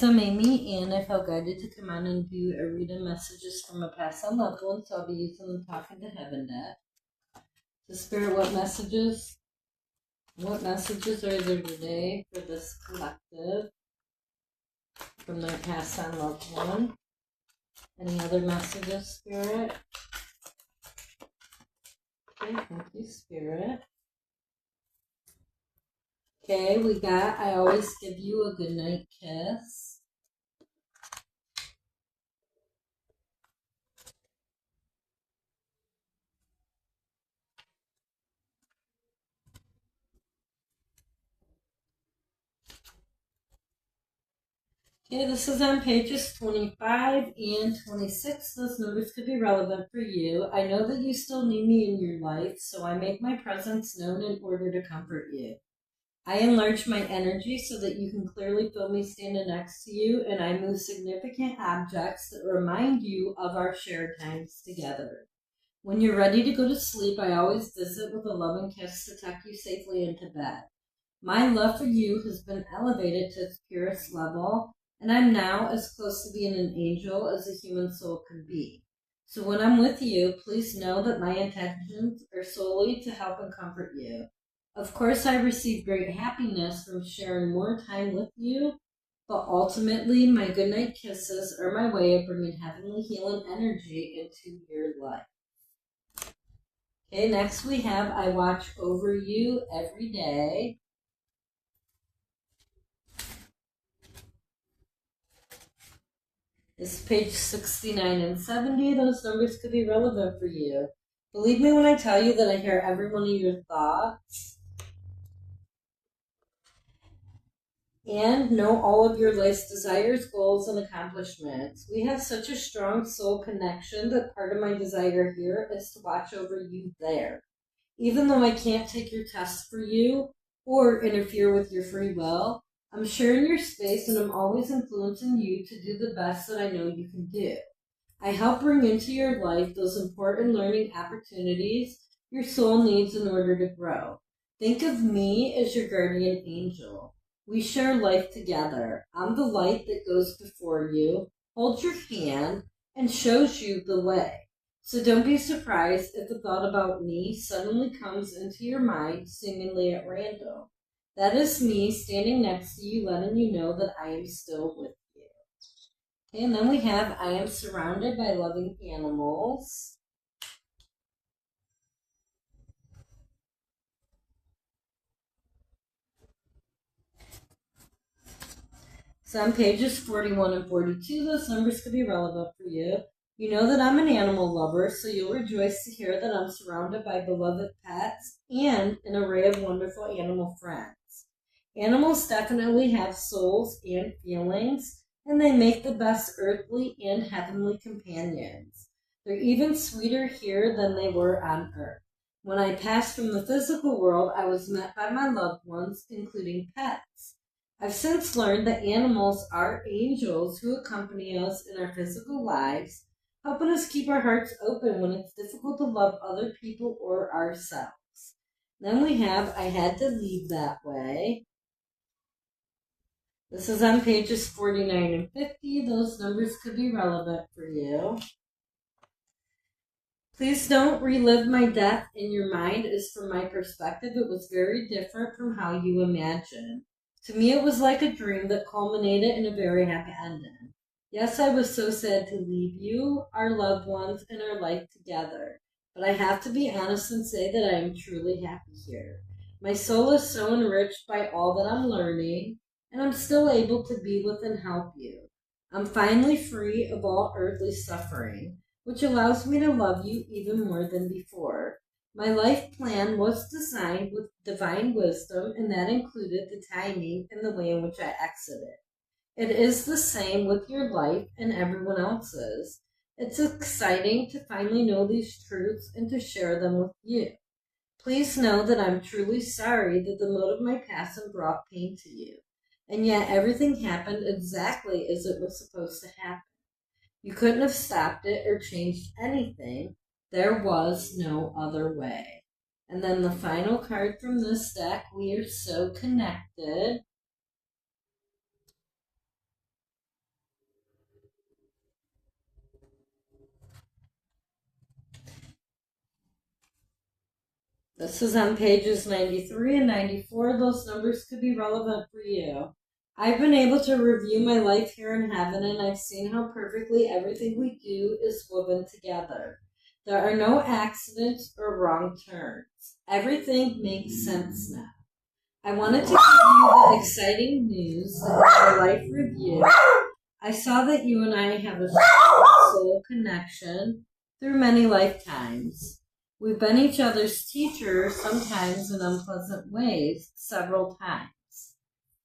I'm Amy, and I felt guided to come on and do a reading messages from a past and loved one, so I'll be using the Talking to Heaven deck. So, Spirit, what messages are there today for this collective from their past and loved one? Any other messages, Spirit? Okay, thank you, Spirit. Okay, we got I always give you a goodnight kiss. Okay, this is on pages 25 and 26. Those numbers could be relevant for you. I know that you still need me in your life, so I make my presence known in order to comfort you. I enlarge my energy so that you can clearly feel me standing next to you, and I move significant objects that remind you of our shared times together. When you're ready to go to sleep, I always visit with a loving kiss to tuck you safely into bed. My love for you has been elevated to its purest level, and I'm now as close to being an angel as a human soul can be. So when I'm with you, please know that my intentions are solely to help and comfort you. Of course, I receive great happiness from sharing more time with you, but ultimately, my goodnight kisses are my way of bringing heavenly healing energy into your life. Okay, next we have I watch over you every day. This is page 69 and 70. Those numbers could be relevant for you. Believe me when I tell you that I hear every one of your thoughts and know all of your life's desires, goals, and accomplishments. We have such a strong soul connection that part of my desire here is to watch over you there. Even though I can't take your tests for you or interfere with your free will, I'm sharing your space and I'm always influencing you to do the best that I know you can do. I help bring into your life those important learning opportunities your soul needs in order to grow. Think of me as your guardian angel. We share life together. I'm the light that goes before you, holds your hand, and shows you the way. So don't be surprised if the thought about me suddenly comes into your mind seemingly at random. That is me standing next to you, letting you know that I am still with you. Okay, and then we have I am surrounded by loving animals. So on pages 41 and 42, those numbers could be relevant for you. You know that I'm an animal lover, so you'll rejoice to hear that I'm surrounded by beloved pets and an array of wonderful animal friends. Animals definitely have souls and feelings, and they make the best earthly and heavenly companions. They're even sweeter here than they were on Earth. When I passed from the physical world, I was met by my loved ones, including pets. I've since learned that animals are angels who accompany us in our physical lives, helping us keep our hearts open when it's difficult to love other people or ourselves. Then we have I Had to Leave That Way. This is on pages 49 and 50. Those numbers could be relevant for you. Please don't relive my death in your mind, as from my perspective, it was very different from how you imagine. To me, it was like a dream that culminated in a very happy ending. Yes, I was so sad to leave you, our loved ones, and our life together. But I have to be honest and say that I am truly happy here. My soul is so enriched by all that I'm learning, and I'm still able to be with and help you. I'm finally free of all earthly suffering, which allows me to love you even more than before. My life plan was designed with divine wisdom, and that included the timing and the way in which I exited. It is the same with your life and everyone else's. It's exciting to finally know these truths and to share them with you. Please know that I'm truly sorry that the mode of my passing brought pain to you, and yet everything happened exactly as it was supposed to happen. You couldn't have stopped it or changed anything. There was no other way. And then the final card from this deck, We Are So Connected. This is on pages 93 and 94. Those numbers could be relevant for you. I've been able to review my life here in heaven, and I've seen how perfectly everything we do is woven together. There are no accidents or wrong turns. Everything makes sense now. I wanted to give you the exciting news that in my life review, I saw that you and I have a strong soul connection through many lifetimes. We've been each other's teachers, sometimes in unpleasant ways, several times.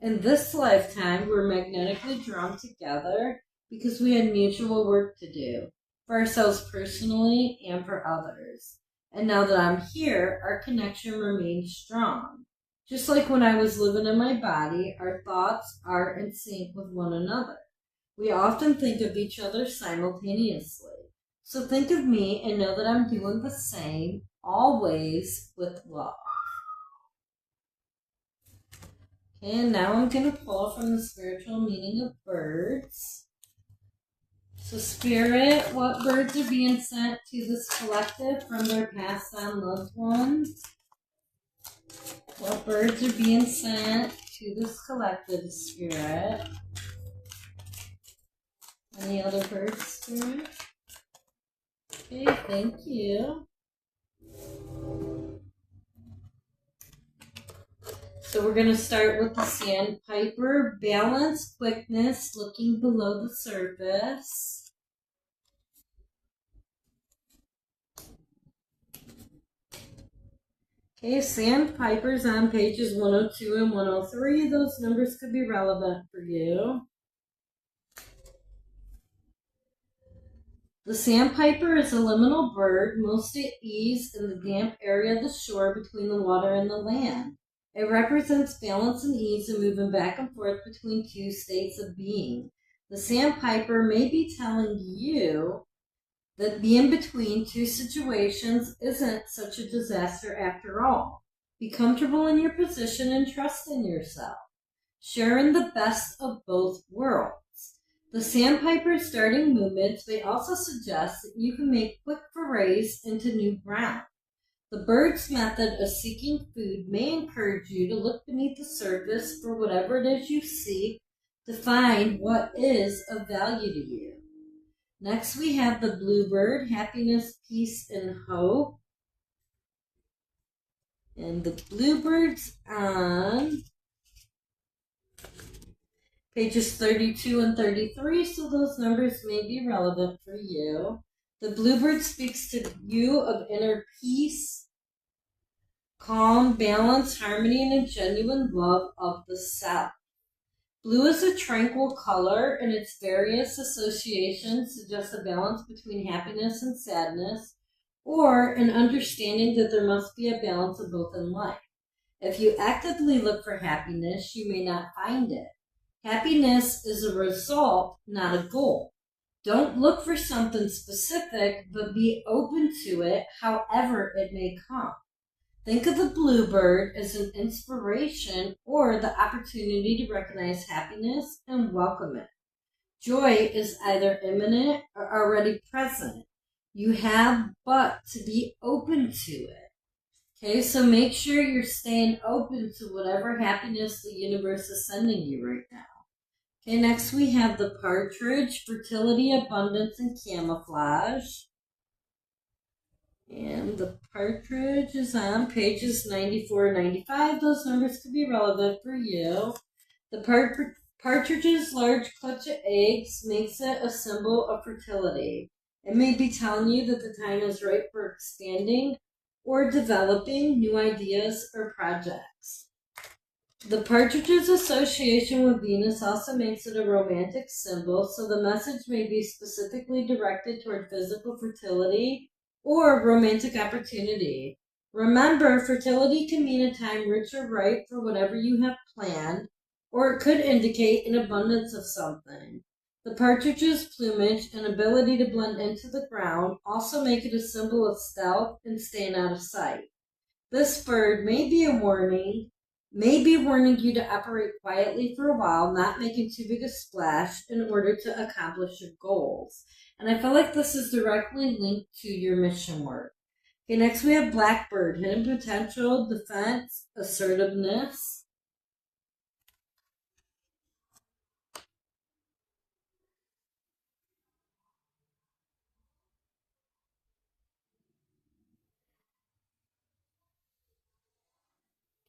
In this lifetime, we're magnetically drawn together because we had mutual work to do, for ourselves personally and for others. And now that I'm here, our connection remains strong. Just like when I was living in my body, our thoughts are in sync with one another. We often think of each other simultaneously. So think of me and know that I'm doing the same, always with love. Okay, and now I'm going to pull from the spiritual meaning of birds. So Spirit, what birds are being sent to this collective from their passed on loved ones? What birds are being sent to this collective, Spirit? Any other birds, Spirit? Okay, thank you. So we're going to start with the sandpiper. Balance, quickness, looking below the surface. Okay, sandpipers on pages 102 and 103. Those numbers could be relevant for you. The sandpiper is a liminal bird, most at ease in the damp area of the shore between the water and the land. It represents balance and ease in moving back and forth between two states of being. The sandpiper may be telling you that being between two situations isn't such a disaster after all. Be comfortable in your position and trust in yourself. Sharing the best of both worlds. The sandpiper's starting movements may also suggest that you can make quick forays into new ground. The bird's method of seeking food may encourage you to look beneath the surface for whatever it is you seek to find what is of value to you. Next, we have the bluebird, happiness, peace, and hope. And the bluebird's on pages 32 and 33, so those numbers may be relevant for you. The bluebird speaks to you of inner peace, calm, balance, harmony, and a genuine love of the self. Blue is a tranquil color, and its various associations suggest a balance between happiness and sadness, or an understanding that there must be a balance of both in life. If you actively look for happiness, you may not find it. Happiness is a result, not a goal. Don't look for something specific, but be open to it however it may come. Think of the bluebird as an inspiration or the opportunity to recognize happiness and welcome it. Joy is either imminent or already present. You have but to be open to it. Okay, so make sure you're staying open to whatever happiness the universe is sending you right now. Okay, next we have the partridge, fertility, abundance, and camouflage. And the partridge is on pages 94 and 95. Those numbers could be relevant for you. The partridge's large clutch of eggs makes it a symbol of fertility. It may be telling you that the time is right for expanding or developing new ideas or projects. The partridge's association with Venus also makes it a romantic symbol, so the message may be specifically directed toward physical fertility or romantic opportunity. Remember, fertility can mean a time rich or ripe for whatever you have planned, or it could indicate an abundance of something. The partridge's plumage and ability to blend into the ground also make it a symbol of stealth and staying out of sight. This bird may be warning you to operate quietly for a while, not making too big a splash in order to accomplish your goals. And I feel like this is directly linked to your mission work. Okay, next we have Blackbird, hidden potential, defense, assertiveness.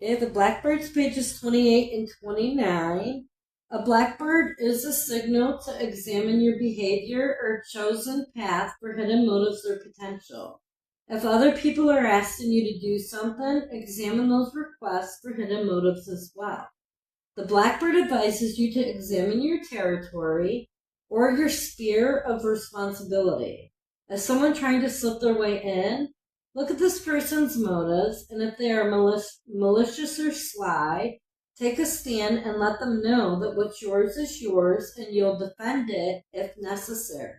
Okay, the Blackbird's pages 28 and 29. A blackbird is a signal to examine your behavior or chosen path for hidden motives or potential. If other people are asking you to do something, examine those requests for hidden motives as well. The blackbird advises you to examine your territory or your sphere of responsibility. As someone trying to slip their way in, look at this person's motives, and if they are malicious or sly, take a stand and let them know that what's yours is yours and you'll defend it if necessary.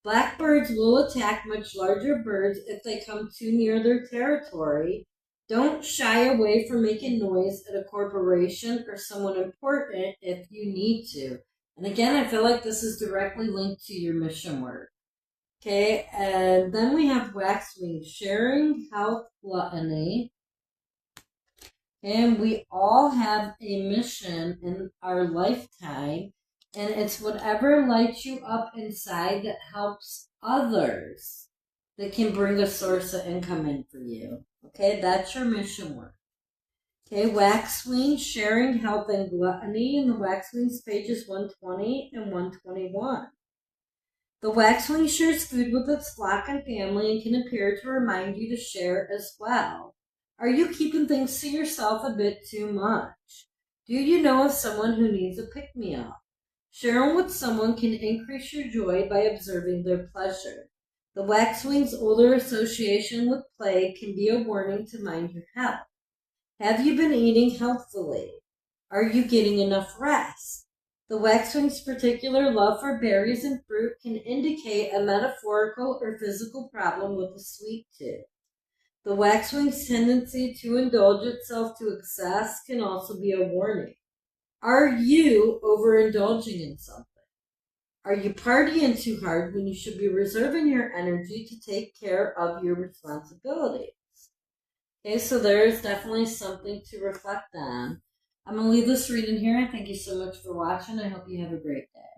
Blackbirds will attack much larger birds if they come too near their territory. Don't shy away from making noise at a corporation or someone important if you need to. And again, I feel like this is directly linked to your mission work. Okay, and then we have Waxwing, sharing health gluttony. And we all have a mission in our lifetime, and it's whatever lights you up inside that helps others that can bring a source of income in for you. Okay, that's your mission work. Okay, Waxwing, sharing health and gluttony, in the Waxwing's pages 120 and 121. The waxwing shares food with its flock and family and can appear to remind you to share as well. Are you keeping things to yourself a bit too much? Do you know of someone who needs a pick-me-up? Sharing with someone can increase your joy by observing their pleasure. The waxwing's older association with play can be a warning to mind your health. Have you been eating healthfully? Are you getting enough rest? The waxwing's particular love for berries and fruit can indicate a metaphorical or physical problem with a sweet tooth. The waxwing's tendency to indulge itself to excess can also be a warning. Are you overindulging in something? Are you partying too hard when you should be reserving your energy to take care of your responsibilities? Okay, so there is definitely something to reflect on. I'm going to leave this reading here. Thank you so much for watching. I hope you have a great day.